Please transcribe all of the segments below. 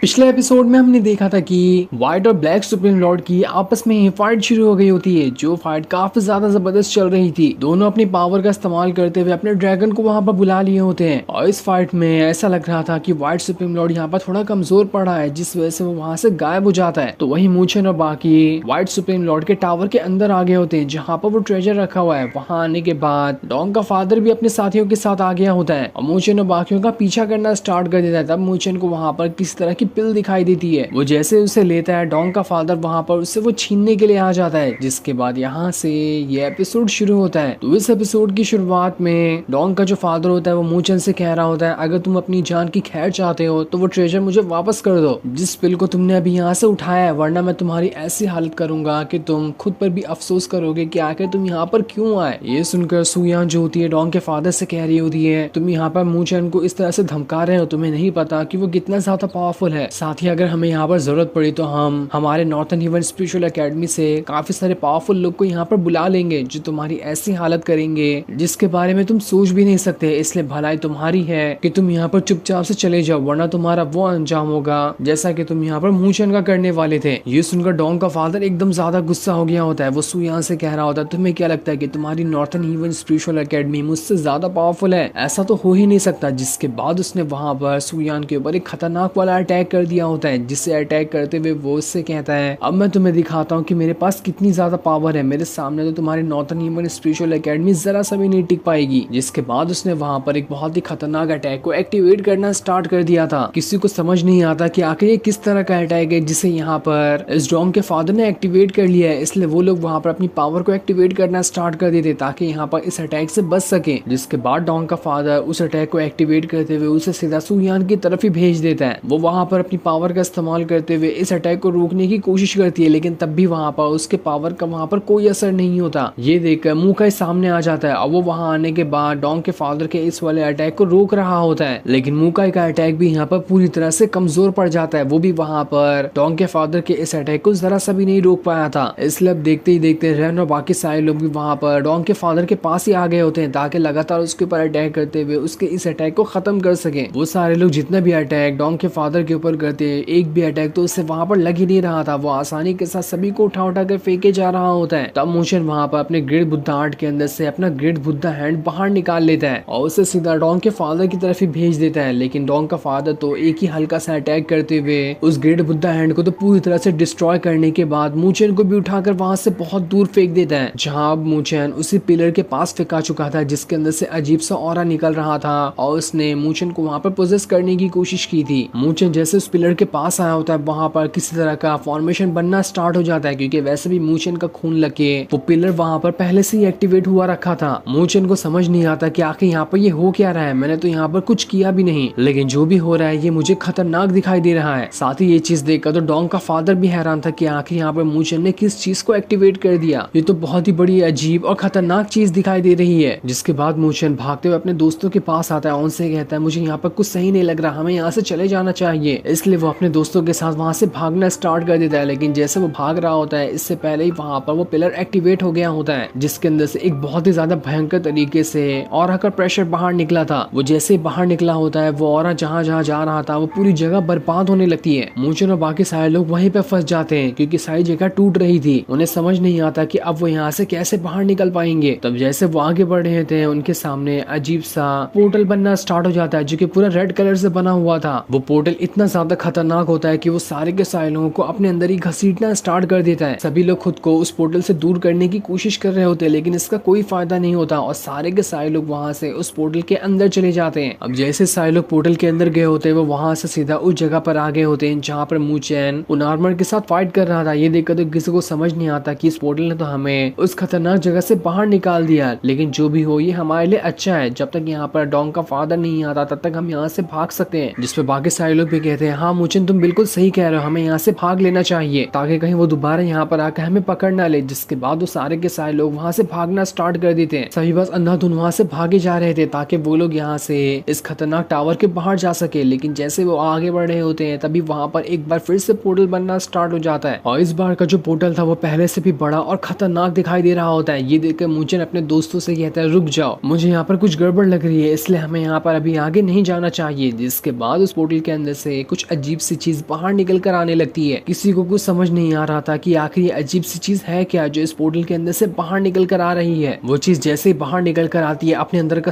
पिछले एपिसोड में हमने देखा था कि व्हाइट और ब्लैक सुप्रीम लॉर्ड की आपस में ही फाइट शुरू हो गई होती है, जो फाइट काफी ज्यादा जबरदस्त चल रही थी। दोनों अपनी पावर का इस्तेमाल करते हुए अपने ड्रैगन को वहां पर बुला लिए होते हैं और इस फाइट में ऐसा लग रहा था कि व्हाइट सुप्रीम लॉर्ड यहाँ पर थोड़ा कमजोर पड़ा है, जिस वजह से वो वहां से गायब हो जाता है। तो वही मूचन और बाकी व्हाइट सुप्रीम लॉर्ड के टावर के अंदर आ गए होते हैं, जहाँ पर वो ट्रेजर रखा हुआ है। वहां आने के बाद डॉन्ग का फादर भी अपने साथियों के साथ आ गया होता है और मूचन और बाकियों का पीछा करना स्टार्ट कर देता है। तब मूचन को वहां पर किसी तरह की पिल दिखाई देती है। वो जैसे उसे लेता है, डॉन्ग का फादर वहां पर उससे वो छीनने के लिए आ जाता है, जिसके बाद यहाँ से ये एपिसोड शुरू होता है। तो इस एपिसोड की शुरुआत में डॉन्ग का जो फादर होता है वो मूचन से कह रहा होता है, अगर तुम अपनी जान की खैर चाहते हो तो वो ट्रेजर मुझे वापस कर दो, जिस पिल को तुमने अभी यहाँ से उठाया है, वरना मैं तुम्हारी ऐसी हालत करूंगा कि तुम खुद पर भी अफसोस करोगे कि आखिर तुम यहाँ पर क्यों आए। ये सुनकर सुयान जो होती है डॉन्ग के फादर से कह रही होती है, तुम यहाँ पर मूचन को इस तरह से धमका रहे हो, तुम्हें नहीं पता कि वो कितना ज्यादा पावरफुल है। साथ ही अगर हमें यहाँ पर जरूरत पड़ी तो हम हमारे नॉर्थन हीवन स्पिरिचुअल एकेडमी से काफी सारे पावरफुल लोग को यहाँ पर बुला लेंगे, जो तुम्हारी ऐसी हालत करेंगे जिसके बारे में तुम सोच भी नहीं सकते। इसलिए भलाई तुम्हारी है कि तुम यहाँ पर चुपचाप से चले जाओ, वरना तुम्हारा वो अंजाम होगा जैसा कि तुम यहाँ पर मूचन का करने वाले थे। ये सुनकर डॉन्ग का फादर एकदम ज्यादा गुस्सा हो गया होता है। वो सुयान से कह रहा होता है, तुम्हें क्या लगता है कि तुम्हारी नॉर्थन हीवन स्पिरिचुअल एकेडमी मुझसे ज्यादा पावरफुल है? ऐसा तो हो ही नहीं सकता। जिसके बाद उसने वहां पर सुयान के ऊपर एक खतरनाक वाला अटैक कर दिया होता है, जिससे अटैक करते हुए वो उससे कहता है, अब मैं तुम्हें दिखाता हूँ कि मेरे पास कितनी ज्यादा पावर है, मेरे सामने तो तुम्हारी नॉर्थन ह्यूमन स्पिरिचुअल एकेडमी जरा सा भी नहीं टिक पाएगी। जिसके बाद उसने वहां पर एक बहुत ही खतरनाक अटैक को एक्टिवेट करना स्टार्ट कर दिया था। किसी को समझ नहीं आता कि आखिर ये किस तरह का अटैक है जिसे यहाँ पर इस डॉन्ग के फादर ने एक्टिवेट कर लिया है। इसलिए वो लोग वहां पर अपनी पावर को एक्टिवेट करना स्टार्ट कर देते ताकि यहाँ पर इस अटैक से बच सके। जिसके बाद डॉन्ग का फादर उस अटैक को एक्टिवेट करते हुए उसे सीधा सुयान की तरफ ही भेज देता है। वो वहां पर अपनी पावर का इस्तेमाल करते हुए इस अटैक को रोकने की कोशिश करती है, लेकिन तब भी वहां पर उसके पावर का वहां पर कोई असर नहीं होता। ये देखकर मुकाई सामने आ जाता है और वो वहां आने के बाद डॉन्ग के फादर के इस वाले अटैक को रोक रहा होता है, लेकिन मुकाई का अटैक भी यहाँ पर पूरी तरह से कमजोर पड़ जाता है। वो भी वहां पर डॉन्ग के फादर के इस अटैक को जरा सा भी नहीं रोक पाया था। इसलिए अब देखते ही देखते रेन और बाकी सारे लोग भी वहां पर डॉन्ग के फादर के पास ही आ गए होते हैं, ताकि लगातार उसके ऊपर अटैक करते हुए उसके इस अटैक को खत्म कर सके। वो सारे लोग जितना भी अटैक डॉन्ग के फादर के ऊपर करते, एक भी अटैक तो उससे वहां पर लग ही नहीं रहा था। वो आसानी के साथ सभी को उठा उठा कर फेंके जा रहा होता है। तब मूचन वहां पर अपने ग्रेट बुद्धा आर्ट के अंदर से अपना ग्रेट बुद्धा हैंड बाहर निकाल लेता है और उसे सीधा डॉन्ग के फादर की तरफ ही भेज देता है। लेकिन डॉन्ग का फादर तो एक ही हल्का सा अटैक करते हुए उस ग्रेट बुद्धा हैंड को तो पूरी तरह से डिस्ट्रॉय करने के बाद मूचन को भी उठाकर वहां से बहुत दूर फेंक देता है, जहां अब मूचन उसी पिलर के पास फेंका चुका था जिसके अंदर से अजीब सा ऑरा निकल रहा था और उसने मूचन को वहां पर पोजेस करने की कोशिश की थी। मूचन जैसे उस पिलर के पास आया होता है, वहां पर किसी तरह का फॉर्मेशन बनना स्टार्ट हो जाता है, क्योंकि वैसे भी मूचन का खून लगे वो पिलर वहां पर पहले से ही एक्टिवेट हुआ रखा था। मूचन को समझ नहीं आता कि आखिर यहाँ पर ये हो क्या रहा है, मैंने तो यहाँ पर कुछ किया भी नहीं, लेकिन जो भी हो रहा है ये मुझे खतरनाक दिखाई दे रहा है। साथ ही ये चीज देखकर तो डॉन्ग का फादर भी हैरान था कि आखिर यहाँ पर मूचन ने किस चीज को एक्टिवेट कर दिया। ये तो बहुत ही बड़ी अजीब और खतरनाक चीज दिखाई दे रही है। जिसके बाद मूचन भागते हुए अपने दोस्तों के पास आता है, उनसे कहता है, मुझे यहाँ पर कुछ सही नहीं लग रहा, हमें यहाँ से चले जाना चाहिए। इसलिए वो अपने दोस्तों के साथ वहां से भागना स्टार्ट कर देता है। लेकिन जैसे वो भाग रहा होता है, इससे पहले ही वहां पर वो पिलर एक्टिवेट हो गया होता है, जिसके अंदर से एक बहुत ही ज्यादा भयंकर तरीके से ऑरा का प्रेशर बाहर निकला था। वो जैसे बाहर निकला होता है, वो ऑरा जहाँ जहाँ जा रहा था वो पूरी जगह बर्बाद होने लगती है। मूचन और बाकी सारे लोग वहीं पे फंस जाते हैं, क्योंकि सारी जगह टूट रही थी। उन्हें समझ नहीं आता कि अब वो यहाँ से कैसे बाहर निकल पाएंगे। तब जैसे वो आगे बढ़ रहे थे, उनके सामने अजीब सा पोर्टल बनना स्टार्ट हो जाता है, जो कि पूरा रेड कलर से बना हुआ था। वो पोर्टल इतना ज्यादा खतरनाक होता है कि वो सारे के सारे लोगों को अपने अंदर ही घसीटना स्टार्ट कर देता है। सभी लोग खुद को उस पोर्टल से दूर करने की कोशिश कर रहे होते हैं, लेकिन इसका कोई फायदा नहीं होता और सारे के सारे लोग वहां से उस पोर्टल के अंदर चले जाते हैं। अब जैसे सारे लोग पोर्टल के अंदर गए होते हैं, वो वहां से सीधा उस जगह पर आ गए होते हैं जहाँ पर मूचन उन आर्मर के साथ फाइट कर रहा था। ये देखकर तो किसी को समझ नहीं आता कि इस पोर्टल ने तो हमें उस खतरनाक जगह से बाहर निकाल दिया, लेकिन जो भी हो ये हमारे लिए अच्छा है। जब तक यहाँ पर डॉन्ग का फादर नहीं आता तब तक हम यहाँ से भाग सकते हैं। जिसपे बाकी सारे लोग भी कहते हैं, हाँ मूचन तुम बिल्कुल सही कह रहे हो, हमें यहाँ से भाग लेना चाहिए ताकि कहीं वो दोबारा यहाँ पर आकर हमें पकड़ ना ले। जिसके बाद वो सारे के सारे लोग वहाँ से भागना स्टार्ट कर देते हैं। सभी बस अंधाधुन वहाँ से भागे जा रहे थे ताकि वो लोग यहाँ से इस खतरनाक टावर के बाहर जा सके। लेकिन जैसे वो आगे बढ़ रहे होते हैं, तभी वहाँ पर एक बार फिर से पोर्टल बनना स्टार्ट हो जाता है और इस बार का जो पोर्टल था वो पहले से भी बड़ा और खतरनाक दिखाई दे रहा होता है। ये देखकर मूचन अपने दोस्तों से कहता है, रुक जाओ, मुझे यहाँ पर कुछ गड़बड़ लग रही है, इसलिए हमें यहाँ पर अभी आगे नहीं जाना चाहिए। जिसके बाद उस पोर्टल के अंदर से कुछ अजीब सी चीज बाहर निकल कर आने लगती है। किसी को कुछ समझ नहीं आ रहा था कि आखिर ये अजीब सी चीज है क्या जो इस पोर्टल के अंदर से बाहर निकल कर आ रही है। वो चीज जैसे ही बाहर निकल कर आती है अपने अंदर का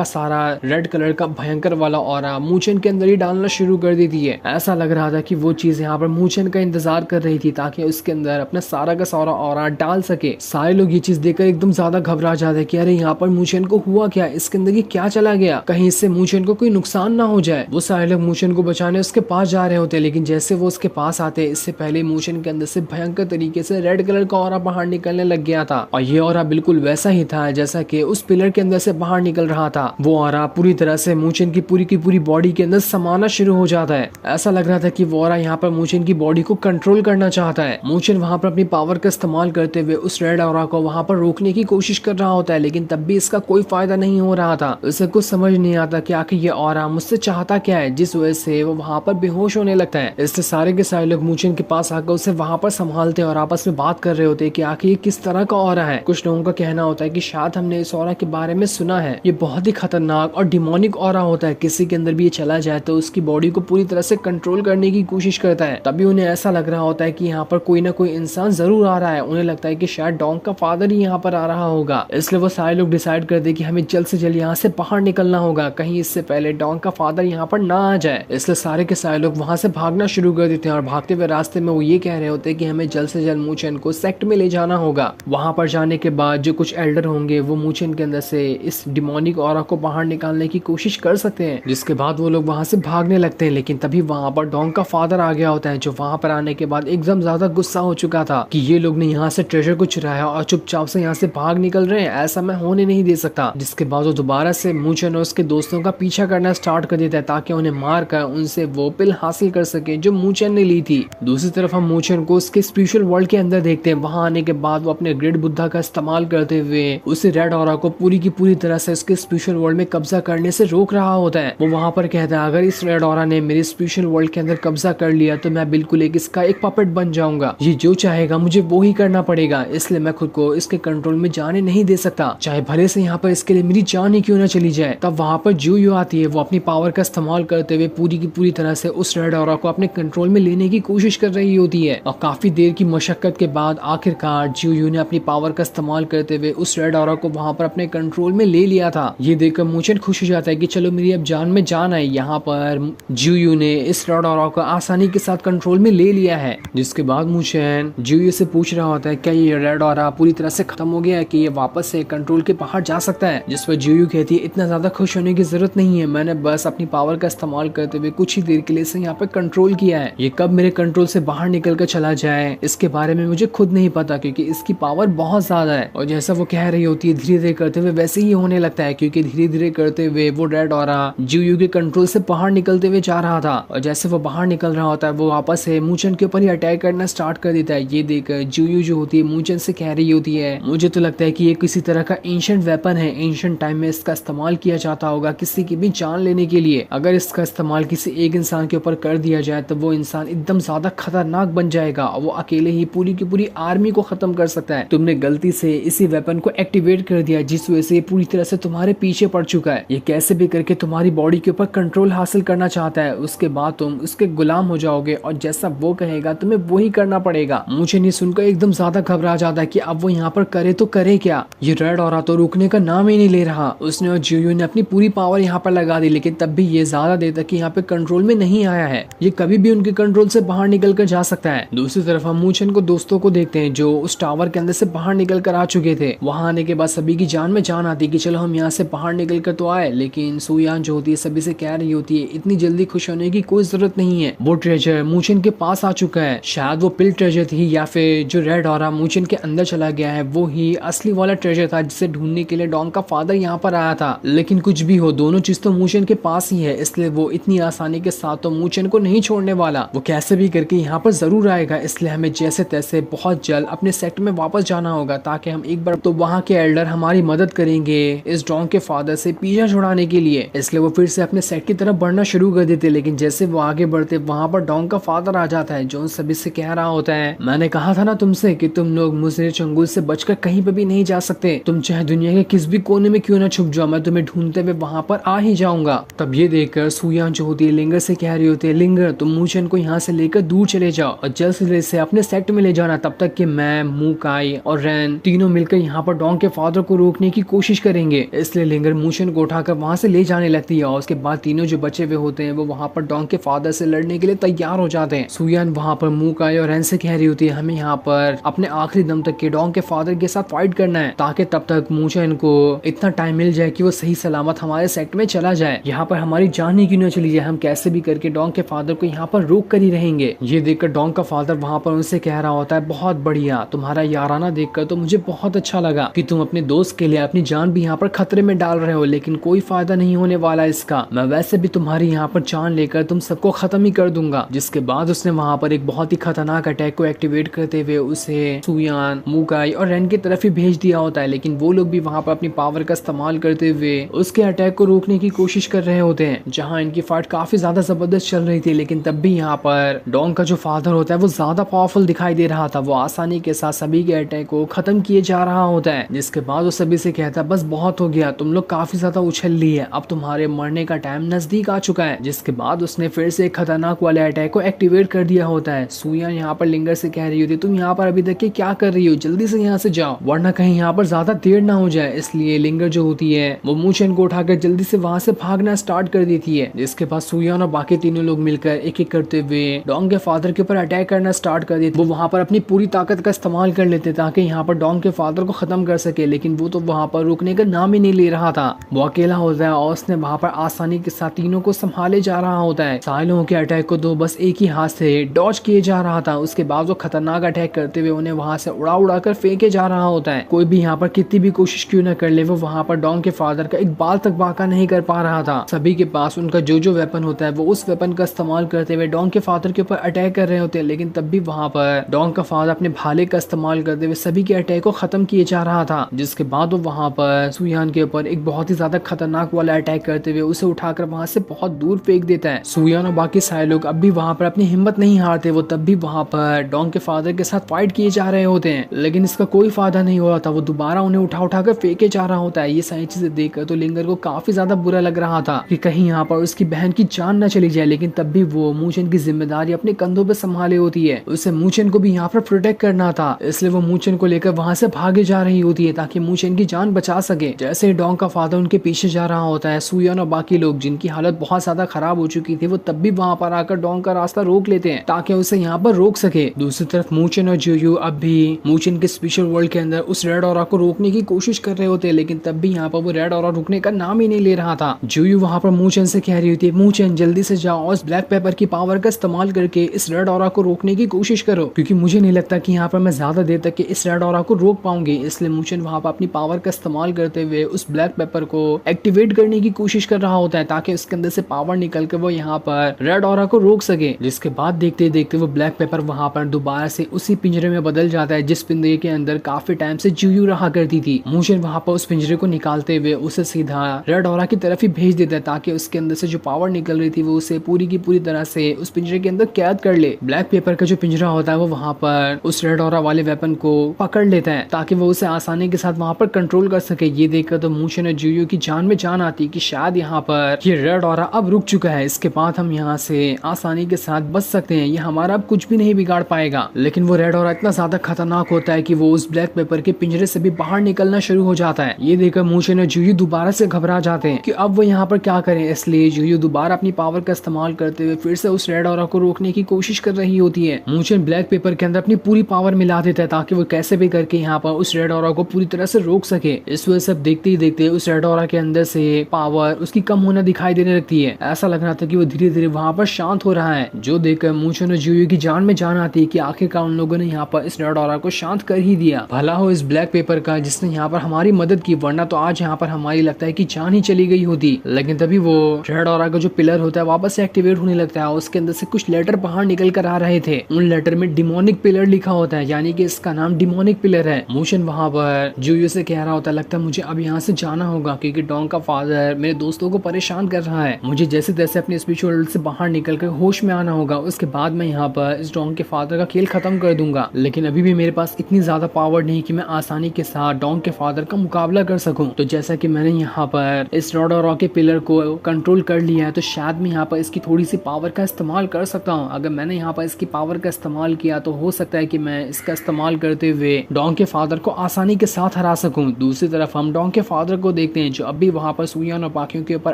सारा रेड कलर का भयंकर वाला ऑरा मूचन के अंदर ही डालना शुरू कर देती है। ऐसा लग रहा था कि वो चीज यहाँ पर मूचन का इंतजार कर रही थी ताकि उसके अंदर अपना सारा का सारा ऑरा डाल सके। सारे लोग ये चीज देखकर एकदम ज्यादा घबरा जाते हैं कि अरे यहाँ पर मूचन को हुआ क्या, इसके अंदर ये क्या चला गया, कहीं इससे मूचन को कोई नुकसान ना हो जाए। वो सारे लोग मूचन को बचाने उसके पास जा रहे होते हैं, लेकिन जैसे वो उसके पास आते इससे पहले मूचन के अंदर से भयंकर तरीके से रेड कलर का ऑरा बाहर निकलने लग गया था। और ये ऑरा बिल्कुल वैसा ही था जैसा कि उस पिलर के अंदर से बाहर निकल रहा था। वो ऑरा पूरी तरह से मूचन की पूरी बॉडी के अंदर समाना शुरू हो जाता है। ऐसा लग रहा था कि वो ऑरा यहाँ पर मूचन की बॉडी को कंट्रोल करना चाहता है। मूचन वहां पर अपनी पावर का इस्तेमाल करते हुए उस रेड ऑरा को वहां पर रोकने की कोशिश कर रहा होता है, लेकिन तब भी इसका कोई फायदा नहीं हो रहा था। उसे कुछ समझ नहीं आता कि आखिर ये ऑरा मुझसे चाहता क्या है, जिस वजह से वो वहां पर बेहोश होने लगता है। इससे सारे के सारे लोग मूचन के पास आकर उसे वहां पर संभालते हैं और आपस में बात कर रहे होते हैं कि आखिर ये किस तरह का ऑरा है। कुछ लोगों का कहना होता है कि शायद हमने इस ऑरा के बारे में सुना है, ये बहुत ही खतरनाक और डिमोनिक ऑरा होता है, किसी के अंदर भी ये चला जाए तो उसकी बॉडी को पूरी तरह से कंट्रोल करने की कोशिश करता है। तभी उन्हें ऐसा लग रहा होता है कि यहाँ पर कोई ना कोई इंसान जरूर आ रहा है। उन्हें लगता है कि शायद डोंग का फादर ही यहाँ पर आ रहा होगा, इसलिए वो सारे लोग डिसाइड करते हैं कि हमें जल्द से जल्द यहाँ से बाहर निकलना होगा, कहीं इससे पहले डोंग का फादर यहाँ पर ना आ जाए। इसलिए सारे के सारे लोग वहां से भागना शुरू कर देते हैं और भागते हुए रास्ते में वो ये कह रहे होते हैं कि हमें जल्द से जल्द मूचन को सेक्ट में ले जाना होगा। वहां पर जाने के बाद जो कुछ एल्डर होंगे वो मूचन के अंदर से इस डिमोनिक ऑरा को बाहर निकालने की कोशिश कर सकते हैं, जिसके बाद वो लोग वहां से भागने लगते हैं। लेकिन तभी वहां पर डोंग का फादर आ गया होता है, जो वहां पर आने के बाद एकदम ज्यादा गुस्सा हो चुका था कि ये लोग ने यहाँ से ट्रेजर को चुराया और चुपचाप से यहाँ से भाग निकल रहे हैं, ऐसा मैं होने नहीं दे सकता। जिसके बाद वो दोबारा से मूचन और उसके दोस्तों का पीछा करना स्टार्ट कर देता है ताकि उन्हें मार कर उनसे वो पिल हासिल कर सके जो मूचन ने ली थी। दूसरी तरफ हम मूचन को उसके स्पिरिचुअल वर्ल्ड के अंदर देखते हैं। वहां आने के बाद वो अपने ग्रेट बुद्धा का इस्तेमाल करते हुए उस रेड ऑरा को पूरी की पूरी तरह से उसके स्पिरिचुअल वर्ल्ड में कब्जा करने से रोक रहा होता है। वो वहां पर कहता है अगर इस रेड ऑरा ने मेरे स्पिरिचुअल वर्ल्ड के अंदर कब्जा कर लिया तो मैं बिल्कुल इसका एक पपेट बन जाऊंगा, ये जो चाहेगा मुझे वो ही करना पड़ेगा, इसलिए मैं खुद को इसके कंट्रोल में जाने नहीं दे सकता, चाहे भले से यहाँ पर इसके लिए मेरी जान ही क्यों ना चली जाए। तब वहां पर जूयू आती है। वो अपनी पावर का इस्तेमाल करते हुए पूरी की पूरी तरह से उस रेड ऑरा को अपने कंट्रोल में लेने की कोशिश कर रही होती है और काफी देर की मशक्कत के बाद आखिरकार जूयू ने अपनी पावर का इस्तेमाल करते हुए उस रेड ऑरा को वहां पर अपने कंट्रोल में ले लिया था। ये देखकर मूचन खुश हो जाता है कि चलो मेरी अब जान में जान आई। यहाँ पर जूयू ने इस रेड ऑरा को आसानी के साथ कंट्रोल में ले लिया है। जिसके बाद मूचन जूयू से पूछ रहा होता है क्या ये रेड ऑरा पूरी तरह से खत्म हो गया है कि ये वापस से कंट्रोल के बाहर जा सकता है। जिस पर जूयू कहती है इतना ज्यादा खुश होने की जरूरत नहीं है, मैंने बस अपनी पावर का इस्तेमाल करते हुए कुछ ही देर के लिए इसे यहाँ पे कंट्रोल किया है, ये कब मेरे कंट्रोल से बाहर निकल कर चला जाए इसके बारे में मुझे खुद नहीं पता, क्योंकि इसकी पावर बहुत ज्यादा है। और जैसा वो कह रही होती है धीरे धीरे करते हुए वैसे ही होने लगता है, क्योंकि धीरे धीरे करते हुए वो रेड ऑरा जूयू के कंट्रोल से बाहर निकलते हुए जा रहा था। और जैसे वो बाहर निकल रहा होता है वो वापस से मूचन के ऊपर ही अटैक करना स्टार्ट कर देता है। ये देखकर जूयू जो होती है मूचन से कह रही होती है मुझे तो लगता है कि ये किसी तरह का एंशिएंट वेपन है, एंशिएंट टाइम में इसका इस्तेमाल किया जाता होगा किसी की भी जान लेने के लिए। अगर इसका इस्तेमाल किसी एक इंसान के ऊपर कर दिया जाए तो वो इंसान एकदम ज्यादा खतरनाक बन जाएगा और वो अकेले ही पूरी की पूरी आर्मी को खत्म कर सकता है। तुमने गलती से इसी वेपन को एक्टिवेट कर दिया जिस वजह से ये पूरी तरह से तुम्हारे पीछे पड़ चुका है। ये कैसे भी करके तुम्हारी बॉडी के ऊपर कंट्रोल हासिल करना चाहता है, उसके बाद तुम उसके गुलाम हो जाओगे और जैसा वो कहेगा तुम्हें वो ही करना पड़ेगा। मुझे नहीं सुनकर एकदम ज्यादा घबरा जाता है कि अब वो यहाँ पर करे तो करे क्या। ये रेड ऑरा तो रुकने का नाम ही नहीं ले रहा। उसने और जूयू ने अपनी पूरी पावर यहाँ पर लगा दी, लेकिन तब भी ये ज्यादा देर तक यहाँ पे कंट्रोल में नहीं आया है। ये कभी भी उनके कंट्रोल से बाहर निकल कर जा सकता है। दूसरी तरफ हम मूचन को दोस्तों को देखते हैं जो उस टावर के अंदर से बाहर निकल कर आ चुके थे। वहां आने के बाद सभी की जान में जान आती कि चलो हम यहाँ से बाहर निकल कर तो आए, लेकिन सुयान जो होती है सभी से कह रही होती है इतनी जल्दी खुश होने की कोई जरूरत नहीं है। वो ट्रेजर मूचन के पास आ चुका है, शायद वो पिल ट्रेजर थी या फिर जो रेड ऑरा मूचन के अंदर चला गया है वो ही असली वाला ट्रेजर था जिसे ढूंढने के लिए डोंग का फादर यहाँ पर आया था। लेकिन कुछ भी हो दोनों चीज तो मूचन के पास ही है, इसलिए वो इतनी आसानी के साथ तो मूचन को नहीं छोड़ने वाला। वो कैसे भी करके यहाँ पर जरूर आएगा, इसलिए हमें जैसे तैसे बहुत जल्द अपने सेक्टर में वापस जाना होगा ताकि हम एक बार तो वहाँ के एल्डर हमारी मदद करेंगे इस डोंग के फादर से पीछा छुड़ाने के लिए। इसलिए वो फिर से अपने सेट की तरफ बढ़ना शुरू कर देते, लेकिन जैसे वो आगे बढ़ते वहाँ पर डोंग का फादर आ जाता है जो उन सभी से कह रहा होता है मैंने कहा था ना तुमसे कि तुम लोग मुझे चंगुल से बचकर कहीं पे भी नहीं जा सकते, तुम चाहे दुनिया के किस भी कोने में क्यों ना छुप जाओ, मैं तुम्हें ढूंढते हुए वहाँ पर आ ही जाऊंगा। तब ये देखकर सुयान जो होती है लिंगर से से कह रही होती है, लिंगर तुम मूचन को यहाँ से लेकर दूर चले जाओ और जल्द से जल्द से अपने सेट में ले जाना, तब तक कि मैं, मूकाई और रैन तीनों मिलकर यहाँ पर डोंग के फादर को रोकने की कोशिश करेंगे। इसलिए लिंगर मूचन को उठाकर वहां से ले जाने लगती है और उसके बाद तीनों जो बचे हुए होते हैं वो वहाँ पर डोंग के फादर से लड़ने के लिए तैयार हो जाते हैं। सुयान वहाँ पर मूकाई और रैन से कह रही होती है, हमें यहाँ पर अपने आखिरी दम तक के डोंग के फादर के साथ फाइट करना है, ताकि तब तक मूचन को इतना टाइम मिल जाए कि वो सही सलामत हमारे सेक्ट में चला जाए। यहाँ पर हमारी जान ही क्यों न चली जाए, हम कैसे भी करके डोंग के फादर को यहाँ पर रोक कर ही रहेंगे। ये देखकर डोंग का फादर वहाँ पर उनसे कह रहा होता है, बहुत बढ़िया, तुम्हारा याराना देखकर तो मुझे बहुत अच्छा लगा कि तुम अपने दोस्त के लिए अपनी जान भी यहाँ पर खतरे में डाल रहे हो, लेकिन कोई फायदा नहीं होने वाला इसका। मैं वैसे भी तुम्हारी यहाँ पर जान लेकर तुम सबको खत्म ही कर दूंगा। जिसके बाद उसने वहाँ पर एक बहुत ही खतरनाक अटैक को एक्टिवेट करते हुए उसे सुयान, मूकाई और रैन की तरफ ही भेज दिया होता है, लेकिन वो लोग भी वहाँ पर अपनी पावर का इस्तेमाल करते हुए उसके अटैक को रोकने की कोशिश कर रहे होते हैं। जहाँ इनकी फाइट काफी ज्यादा जबरदस्त चल रही थी, लेकिन तब भी यहाँ पर डोंग का जो फादर होता है वो ज्यादा पावरफुल दिखाई दे रहा था। वो आसानी के साथ सभी के अटैक को खत्म किए जा रहा होता है। जिसके बाद वो सभी से कहता है, बस बहुत हो गया, तुम लोग काफी ज्यादा उछल ली है, अब तुम्हारे मरने का टाइम नजदीक आ चुका है। जिसके बाद उसने फिर से एक खतरनाक वाले अटैक को एक्टिवेट कर दिया होता है। सुयान यहाँ पर लिंगर से कह रही होती, तुम यहाँ पर अभी तक के क्या कर रही हो, जल्दी से यहाँ से जाओ वरना कहीं यहाँ पर ज्यादा देर ना हो जाए। इसलिए लिंगर जो होती है वो मूचन को उठाकर जल्दी से वहाँ से भागना स्टार्ट कर देती है। जिसके बाद सुयान और बाकी तीनों लोग मिलकर एक एक करते हुए डोंग के फादर के ऊपर अटैक करना स्टार्ट कर देते। वो वहाँ पर अपनी पूरी ताकत का इस्तेमाल कर लेते ताकि यहाँ पर डोंग के फादर को खत्म कर सके, लेकिन वो तो वहाँ पर रुकने का नाम ही नहीं ले रहा था। वो अकेला होता है और उसने वहाँ पर आसानी के साथ तीनों को संभाले जा रहा होता है। सारे लोगों के अटैक को तो बस एक ही हाथ से डॉज किए जा रहा था। उसके बाद वो खतरनाक अटैक करते हुए उन्हें वहाँ से उड़ा उड़ा कर फेंके जा रहा होता है। कोई भी यहाँ पर कितनी भी कोशिश क्यों न कर ले, वो वहाँ पर डोंग के फादर का एक बाल तक बाका नहीं कर पा रहा था। सभी के पास उनका जो वेपन होता है वो उस वेपन का इस्तेमाल करते हुए डोंग के फादर के ऊपर अटैक कर रहे होते हैं, लेकिन तब भी वहाँ पर डोंग का फादर अपने भाले का इस्तेमाल करते हुए सभी के अटैक को खत्म किए जा रहा था। जिसके बाद वो वहाँ पर सुयान के ऊपर एक बहुत ही ज्यादा खतरनाक वाला अटैक करते हुए उसे उठाकर वहाँ से बहुत दूर फेंक देता है। सुयान और बाकी सारे लोग अब भी वहाँ पर अपनी हिम्मत नहीं हारते। वो तब भी वहाँ पर डोंग के फादर के साथ फाइट किए जा रहे होते हैं, लेकिन इसका कोई फायदा नहीं हो रहा था। वो दोबारा उन्हें उठा कर फेंके जा रहा होता है। ये सारी चीजें देखकर तो लिंगर को काफी ज्यादा बुरा लग रहा था कि कहीं यहाँ पर उसकी बहन की जान न चली जाए, लेकिन तब भी वो मूचन की जिम्मेदारी अपने कंधों पे संभाले होती है। उसे मूचन को भी यहाँ पर प्रोटेक्ट करना था, इसलिए वो मूचन को लेकर वहाँ से भागे जा रही होती है ताकि मूचन की जान बचा सके। जैसे डोंग का फादर उनके पीछे जा रहा होता है, सुयान और बाकी लोग जिनकी हालत बहुत ज्यादा खराब हो चुकी थी वो तब भी वहाँ पर आकर डोंग का रास्ता रोक लेते हैं ताकि उसे यहाँ पर रोक सके। दूसरी तरफ मूचन और जुयू अब भी मूचन के स्पेशल वर्ल्ड के अंदर उस रेड ऑरा को रोकने की कोशिश कर रहे होते हैं, लेकिन तब भी यहाँ पर वो रेड ऑरा रुकने का नाम ही नहीं ले रहा था। जुयू वहाँ पर मूचन से कह रही होती है, मूचन जल्दी से जाओ और ब्लैक पेपर की पावर का इस्तेमाल करके इस रेड ऑरा को रोकने की कोशिश करो, क्योंकि मुझे नहीं लगता कि यहाँ पर मैं ज्यादा देर तक इस रेड ऑरा को रोक पाऊंगी। इसलिए मूचन वहाँ पर अपनी पावर का इस्तेमाल करते हुए उस ब्लैक पेपर को एक्टिवेट करने की कोशिश कर रहा होता है ताकि उसके अंदर से पावर निकल के वो यहाँ पर रेड ऑरा को रोक सके। जिसके बाद देखते देखते वो ब्लैक पेपर वहाँ पर दोबारा से उसी पिंजरे में बदल जाता है जिस पिंजरे के अंदर काफी टाइम से जुयू रहा करती थी। मूचन वहाँ पर उस पिंजरे को निकालते हुए उसे सीधा रेड ऑरा की तरफ ही भेज देता है ताकि उसके अंदर से जो पावर निकल रही थी वो उसे पूरी की पूरी तरह से उस पिंजरे के अंदर कैद कर ले। ब्लैक पेपर का जो पिंजरा होता है वो वहाँ पर उस रेड ऑरा वाले वेपन को पकड़ लेता है ताकि वो उसे आसानी के साथ वहाँ पर कंट्रोल कर सके। ये देखकर तो मूचन और जुयू की जान में जान आती कि शायद यहाँ पर ये रेड ऑरा अब रुक चुका है, इसके बाद हम यहाँ से आसानी के साथ बच सकते हैं, ये हमारा अब कुछ भी नहीं बिगाड़ पाएगा। लेकिन वो रेड ऑरा इतना ज्यादा खतरनाक होता है कि वो उस ब्लैक पेपर के पिंजरे से भी बाहर निकलना शुरू हो जाता है। ये देखकर मूचन और जुयू दोबारा से घबरा जाते हैं कि अब वो यहाँ पर क्या करें। इसलिए जुयू दोबारा अपनी पावर का इस्तेमाल करते हुए फिर से उस रेड ऑरा को रोकने की कोशिश कर रही होती है। मूचन ब्लैक पेपर के अंदर अपनी पूरी पावर मिला देता है ताकि वो कैसे भी करके यहाँ पर उस रेड ऑरा को पूरी तरह से रोक सके। इस वजह से देखते ही देखते उस रेड ऑरा के अंदर से पावर उसकी कम होना दिखाई देने लगती है। ऐसा लग रहा था कि वो धीरे धीरे वहाँ पर शांत हो रहा है, जो देखकर मूचन और जुयू की जान में जान आती है कि आखिरकार उन लोगों ने यहाँ पर इस रेड ऑरा को शांत कर ही दिया। भला हो इस ब्लैक पेपर का जिसने यहाँ पर हमारी मदद की, वरना तो आज यहाँ पर हमारी लगता है कि जान ही चली गई होती। लेकिन तभी वो रेड ऑरा का जो पिलर होता है वापस से एक्टिवेट होने लगता है। उसके अंदर से कुछ लेटर बाहर निकल कर आ रहे थे। उन लेटर में डिमोनिक पिलर लिखा होता है, यानी कि इसका नाम डिमोनिक पिलर है। मूचन वहाँ पर जुयू से कह रहा होता है, लगता है मुझे अब यहाँ से जाना होगा क्योंकि डोंग का फादर मेरे दोस्तों को परेशान कर रहा है। मुझे जैसे तैसे अपने स्पिरिचुअल वर्ल्ड से बाहर निकल कर होश में आना होगा, उसके बाद मैं यहाँ पर इस डोंग के फादर का खेल खत्म कर दूंगा। लेकिन अभी भी मेरे पास इतनी ज्यादा पावर नहीं कि मैं आसानी के साथ डोंग के फादर का मुकाबला कर सकूं। तो जैसा कि मैंने यहाँ पर इस रेड ऑरा के पिलर को कंट्रोल कर लिया है, तो शायद मैं यहाँ यहाँ पर इसकी थोड़ी सी पावर का इस्तेमाल कर सकता हूँ। अगर मैंने यहाँ पर इसकी पावर का इस्तेमाल किया तो हो सकता है कि मैं इसका इस्तेमाल करते हुए डोंग के फादर को आसानी के साथ हरा सकूं। दूसरी तरफ हम डोंग के फादर को देखते हैं जो अभी वहाँ पर सुयान और बाकियों के ऊपर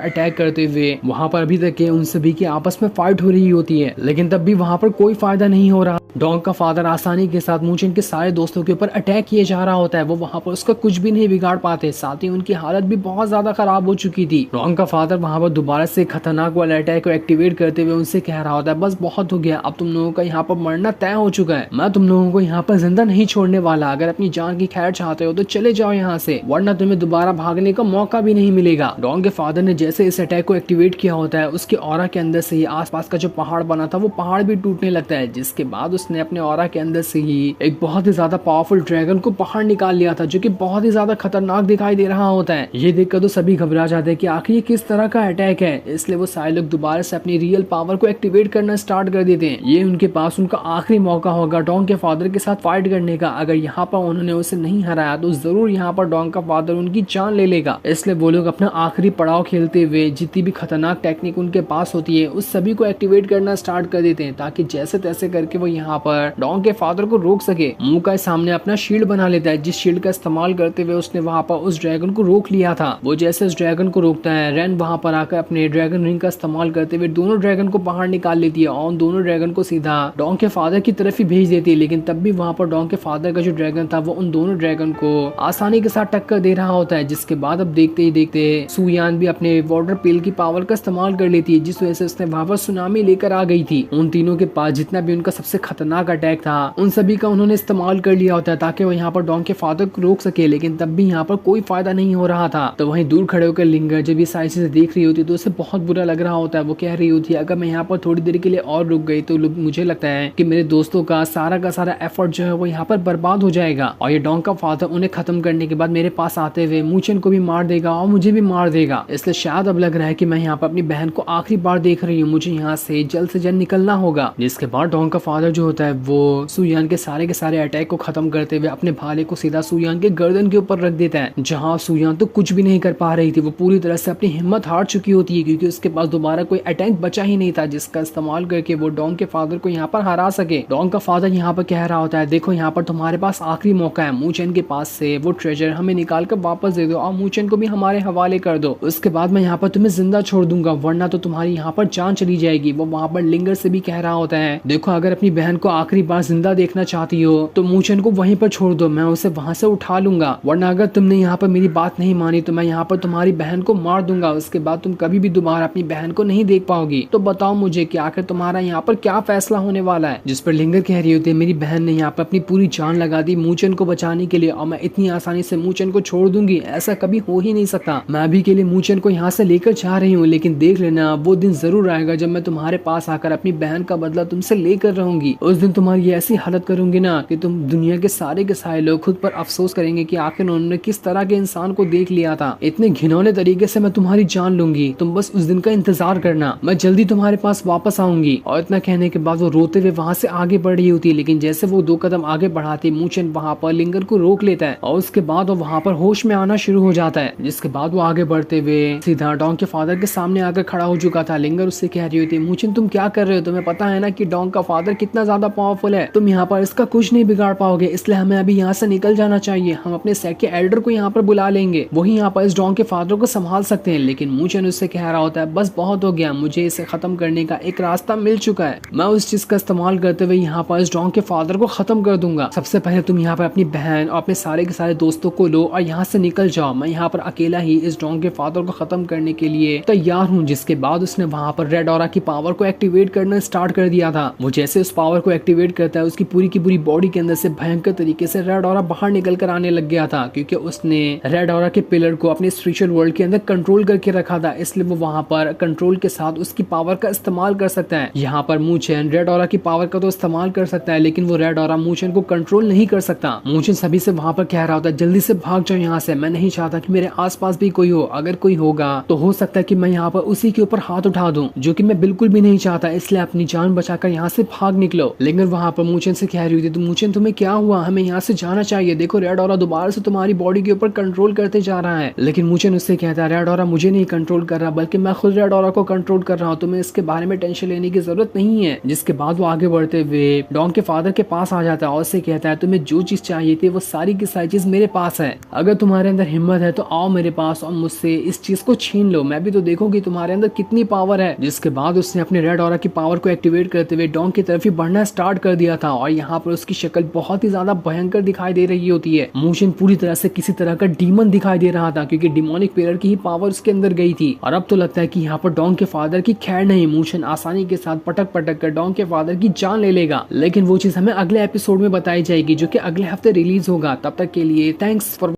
अटैक करते हुए वहाँ पर अभी तक उन सभी की आपस में फाइट हो रही होती है, लेकिन तब भी वहाँ पर कोई फायदा नहीं हो रहा। डोंग का फादर आसानी के साथ मूचिन के सारे दोस्तों के ऊपर अटैक किए जा रहा होता है, वो वहाँ पर उसका कुछ भी नहीं बिगाड़ पाते। साथ ही उनकी हालत भी बहुत ज्यादा खराब हो चुकी थी। डोंग का फादर वहाँ पर दोबारा से खतरनाक वाला अटैक को एक्टिवेट करते हुए उनसे कह रहा होता है बस बहुत हो गया, अब तुम लोगों का यहाँ पर मरना तय हो चुका है, मैं तुम लोगों को यहाँ पर जिंदा नहीं छोड़ने वाला। अगर अपनी जान की खैर चाहते हो तो चले जाओ यहाँ से, वरना तुम्हें दोबारा भागने का मौका भी नहीं मिलेगा। डोंग के फादर ने जैसे इस अटैक को एक्टिवेट किया होता है उसके ऑरा के अंदर से ही आसपास का जो पहाड़ बना था वो पहाड़ भी टूटने लगता है, जिसके बाद उसने अपने ऑरा के अंदर से ही एक बहुत ही ज्यादा पावरफुल ड्रैगन को बाहर निकाल लिया था, जो कि बहुत ही ज्यादा खतरनाक दिखाई दे रहा होता है। ये देखकर तो सभी घबरा जाते हैं कि आखिर ये किस तरह का अटैक है, इसलिए वो सारे लोग दोबारा से अपनी रियल पावर को एक्टिवेट करना स्टार्ट कर देते हैं। ये उनके पास उनका आखिरी मौका होगा डोंग के फादर के साथ फाइट करने का। अगर यहाँ पर उन्होंने उसे नहीं हराया तो जरूर यहाँ पर डोंग का फादर उनकी जान ले लेगा, इसलिए वो लोग अपना आखिरी पड़ाव खेलते हुए जितनी भी खतरनाक टेक्निक उनके पास होती है उस सभी को एक्टिवेट करना स्टार्ट कर देते हैं, ताकि जैसे तैसे करके वो यहाँ पर डोंग के फादर को रोक सके। मुंह का सामने अपना शील्ड बना लेता है, जिस शील्ड का इस्तेमाल करते हुए उसने वहाँ पर उस ड्रैगन को रोक लिया था। वो जैसे उस ड्रैगन को रोकता है, रेन वहाँ पर आकर अपने ड्रैगन रिंग का इस्तेमाल करते हुए दोनों ड्रैगन को बाहर निकाल लेती है और उन दोनों ड्रैगन को सीधा डोंग के फादर की तरफ ही भेज देती है। लेकिन तब भी वहाँ पर डोंग के फादर का जो ड्रैगन था वो उन दोनों ड्रैगन को आसानी के साथ टक्कर दे रहा होता है, जिसके बाद अब देखते ही देखते सुयान भी अपने वाटर पेल की पावर का इस्तेमाल कर लेती है, जिस वजह से उसने वहाँ पर सुनामी लेकर आ गई थी। उन तीनों के पास जितना भी उनका सबसे खतरनाक अटैक था उन सभी का उन्होंने इस्तेमाल कर लिया होता है ताकि वो यहाँ पर डोंग के फादर को रोक सके, लेकिन तब भी यहाँ पर कोई फायदा नहीं हो रहा था। तो वहीं दूर खड़े होकर लिंगर जब ये सारी चीजें देख रही होती है तो उसे बहुत बुरा लग रहा होता है। वो कह रही होती है अगर मैं यहाँ पर थोड़ी देर के लिए और रुक गई तो मुझे लगता है कि मेरे दोस्तों का सारा एफर्ट जो है वो यहाँ पर बर्बाद हो जाएगा और ये डोंग का फादर उन्हें खत्म करने के बाद मेरे पास आते हुए मूचन को भी मार देगा और मुझे भी मार देगा। इसलिए शायद अब लग रहा है कि मैं यहाँ पर अपनी बहन को आखिरी बार देख रही हूँ, मुझे यहाँ से जल्द निकलना होगा। जिसके बाद डोंग का फादर जो होता है वो सुयान के सारे अटैक को खत्म करते हुए अपने भाले को सीधा सुयान के गर्दन के ऊपर रख देता है, जहाँ सुयान तो कुछ भी नहीं कर पा रही थी। वो पूरी तरह से अपनी हिम्मत हार चुकी होती है क्योंकि उसके पास दोबारा कोई अटैक बचा ही नहीं था जिसका इस्तेमाल करके वो डोंग के फादर को यहाँ पर हरा सके। डोंग का फादर यहाँ पर कह रहा होता है देखो यहाँ पर तुम्हारे पास आखिरी मौका है, मूचन के पास से वो ट्रेजर हमें निकाल कर वापस दे दो और मूचन को भी हमारे हवाले कर दो, उसके बाद मैं यहाँ पर तुम्हें जिंदा छोड़ दूंगा, वरना तो तुम्हारी यहाँ पर जान चली जाएगी। वो वहाँ पर लिंगर से भी कह रहा होता है देखो अगर अपनी बहन को आखिरी बार जिंदा देखना चाहती हो तो मूचन को वहीं पर छोड़ दो, मैं उसे वहां से उठा लूंगा, वरना अगर तुमने यहाँ पर मेरी बात नहीं मानी तो मैं यहाँ पर तुम्हारी बहन को मार दूंगा, उसके बाद तुम कभी भी दोबारा अपनी बहन को नहीं देख पाओगी। तो बताओ मुझे कि आखिर तुम्हारा यहाँ पर क्या फैसला होने वाला है। जिस पर लिंगर कह रही होती है मेरी बहन ने यहाँ पर अपनी पूरी जान लगा दी मूचन को बचाने के लिए और मैं इतनी आसानी से मूचन को छोड़ दूंगी, ऐसा कभी हो ही नहीं सकता। मैं अभी के लिए मूचन को यहाँ से लेकर जा रही हूँ, लेकिन देख लेना वो दिन जरूर आएगा जब मैं तुम्हारे पास आकर अपनी बहन का बदला तुमसे लेकर रहूंगी। उस दिन तुम्हारी ऐसी हालत करूंगी ना कि तुम दुनिया के सारे लोग खुद पर अफसोस करेंगे कि आखिर उन्होंने किस तरह के इंसान को देख लिया था। इतने घिनौने तरीके से मैं तुम्हारी जान लूंगी, तुम बस उस दिन का इंतजार करना, मैं जल्दी तुम्हारे पास वापस आऊंगी। और इतना कहने के बाद वो रोते हुए वहाँ से आगे बढ़ रही होती है, लेकिन जैसे वो 2 कदम आगे बढ़ाती मूचन वहाँ पर लिंगर को रोक लेता है और उसके बाद वो वहाँ पर होश में आना शुरू हो जाता है। जिसके बाद वो आगे बढ़ते हुए सीधा डोंग के फादर के सामने आकर खड़ा हो चुका था। लिंगर उससे कह रही होती है मूचन तुम क्या कर रहे हो, तुम्हें पता है ना कि डोंग का फादर कितना ज्यादा पावरफुल है, तुम यहाँ पर इसका कुछ नहीं बिगाड़ पाओगे, इसलिए हमें अभी यहाँ से निकल जाना चाहिए। हम अपने सेट के एल्डर को यहाँ पर बुला लेंगे, वही यहाँ पर इस डोंग के फादर को संभाल सकते हैं। लेकिन मूचन उससे कह रहा होता है बस बहुत हो गया, मुझे इसे खत्म करने का एक रास्ता मिल चुका है, मैं उस चीज का इस्तेमाल करते हुए यहाँ पर इस डोंग के फादर को खत्म कर दूंगा। सबसे पहले तुम यहाँ पर अपनी बहन और अपने सारे के सारे दोस्तों को लो और यहाँ से निकल जाओ, मैं यहाँ पर अकेला ही इस डोंग के फादर को खत्म करने के लिए तैयार हूँ। जिसके बाद उसने वहाँ पर रेड ऑरा की पावर को एक्टिवेट करना स्टार्ट कर दिया था। वो जैसे उस पावर को एक्टिवेट करता है उसकी पूरी की पूरी बॉडी के अंदर से भयंकर तरीके से रेड ऑरा बाहर निकल कर आने लग गया था, क्योंकि उसने रेड ऑरा के पिलर को अपने स्पिरिचुअल वर्ल्ड के अंदर कंट्रोल करके रखा था, इसलिए वो वहाँ पर कंट्रोल के साथ उसकी पावर का इस्तेमाल कर सकता है। यहाँ पर मूचन रेड ऑरा की पावर का तो इस्तेमाल कर सकता है, लेकिन वो रेड ऑरा मूचन को कंट्रोल नहीं कर सकता। मूचन सभी से वहाँ पर कह रहा होता है जल्दी से भाग जाओ यहाँ से, मैं नहीं चाहता कि मेरे आसपास भी कोई हो, अगर कोई होगा तो हो सकता है कि मैं यहाँ पर उसी के ऊपर हाथ उठा दूं, जो कि मैं बिल्कुल भी नहीं चाहता, इसलिए अपनी जान बचाकर यहाँ से भाग निकलो। लेकिन वहाँ पर मूचन से कह रही थी तो मूचन तुम्हें क्या हुआ, हमें यहाँ से जाना चाहिए, देखो रेड ऑरा दोबारा से तुम्हारी बॉडी के ऊपर कंट्रोल करते जा रहा है। लेकिन मूचन उससे कहता है रेड ऑरा मुझे नहीं कंट्रोल कर रहा, बल्कि मैं खुद रेड ऑरा को कंट्रोल कर रहा हूँ, तुम्हें इसके बारे में टेंशन लेने की जरूरत नहीं है। जिसके बाद वो आगे बढ़ते हुए डॉन के फादर के पास आ जाता है और उससे कहता है तुम्हें जो चीज चाहिए थी वो सारी की सारी चीज मेरे पास है, अगर तुम्हारे अंदर हिम्मत है तो आओ मेरे पास और मुझसे इस चीज को छीन लो, मैं भी तो देखूं कि तुम्हारे अंदर कितनी पावर है। जिसके बाद उसने अपने रेड ऑरा की पावर को एक्टिवेट करते हुए डॉन की तरफ ही बढ़ना स्टार्ट कर दिया था और यहाँ पर उसकी शक्ल बहुत ही ज्यादा भयंकर दिखाई दे रही होती है। मोशन पूरी तरह से किसी तरह का डीमन दिखाई दे रहा था क्योंकि डिमोनिक पिलर की ही पावर उसके अंदर गई थी। और अब तो लगता है कि यहाँ पर डॉन के फादर की खैर नहीं, मोशन आसानी के साथ पटक पटक कर डॉन के फादर की जान ले लेगा। लेकिन वो चीज हमें अगले एपिसोड में बताई जाएगी जो कि अगले हफ्ते रिलीज होगा। तब तक के लिए थैंक्स फॉर